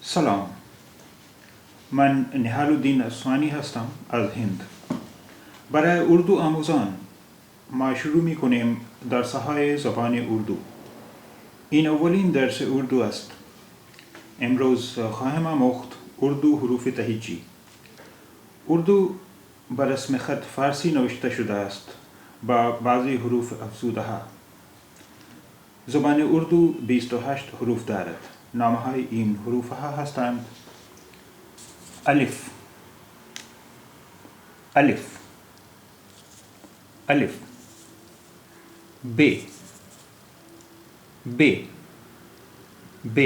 سلام، من نهال الدین اصفهانی هستم از هند. برای اردو آموزان ما شروع می کنیم درسهای زبان اردو. این اولین درس اردو است. امروز خواهم آموخت اردو حروف تهیجی. اردو به رسم خط فارسی نوشته شده است با بعضی حروف افزوده ها. زبان اردو 28 حروف دارد. نامهای این حروف ها هستند: الف، الف، الف، ب، ب، ب،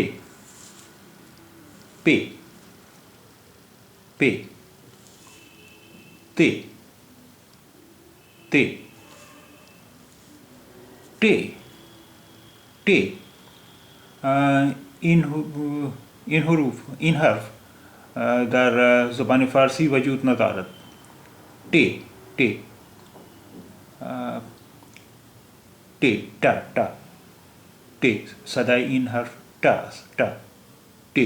پ، پ، ت، ت، ٹ، ٹ. این حرف در زبان فارسی وجود ندارد. ت، ت، ت، ت، ت، ت. صدای این حرف ت است. ت، ت.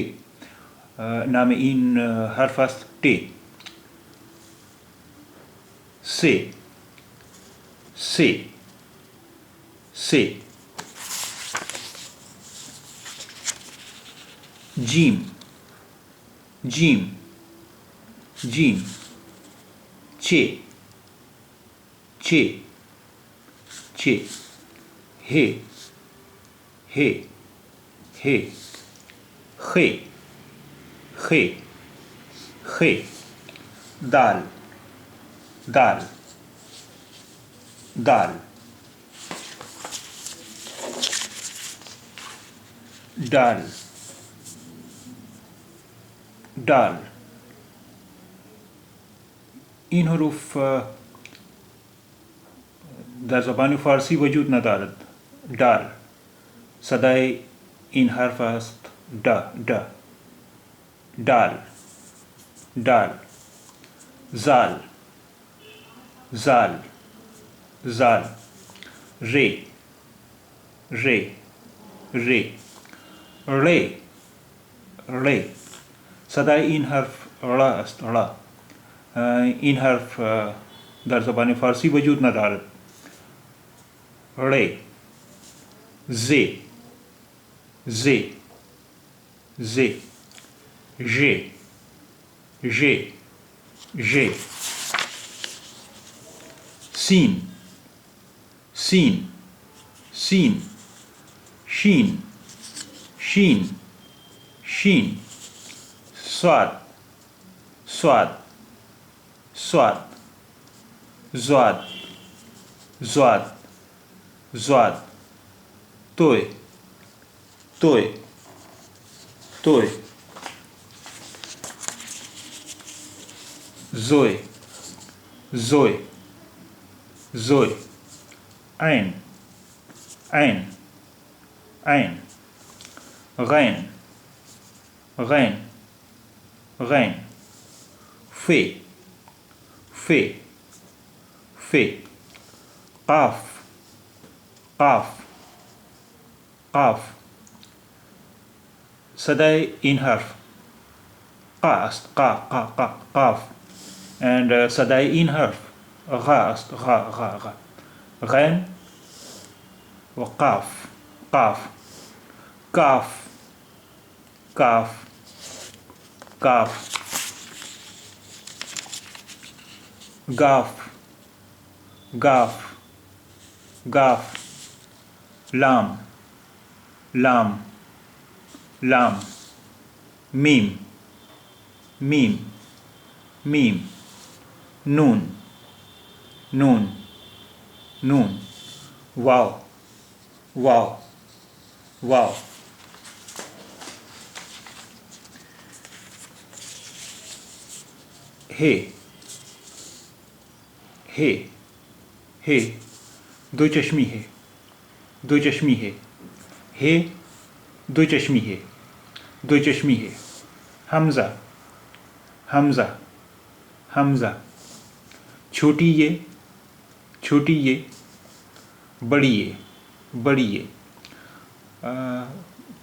نام این حرف است ت. س، س، س. جیم، جیم، جیم. چ، چ، چ. ه، ه، ه. خ، خ، خ. دال، دال، دال. دال، دال. این حروف در زبان فارسی وجود ندارد. دال. صدای این حرف است د، د. دال، دال. زال، زال، زال. ر، ر، ر. ر، ر. صدای این حرف ر است. ر. این حرف در زبان فارسی وجود ندارد. ر. ز، ز، ز. ژ، ژ، ژ. سین، سین، سین. شین، شین، شین. صاد، صاد، صاد. زاد، زاد، زاد. توی، توی، توی. زوی، زوی، زوی. عین، عین، عین. غین، غین، غین. ف، ف، ف. قاف، قاف، قاف. صدای این حرف ق است. ق، ق، ق. قاف. and صدای این حرف غ است. غ، غ، غ. غین و قاف، قاف. کاف، کاف، کاف. Golf, golf, golf. لام، لام، لام. میم، میم، میم. نون، نون، نون. واو، واو، واو. ہے، ہے، ہے. دو چشمی ہے، دو چشمی ہے. ہے، دو چشمی ہے، دو چشمی ہے. حمزہ، حمزہ، حمزہ. چھوٹی یہ، چھوٹی یہ. بڑی یہ، بڑی یہ.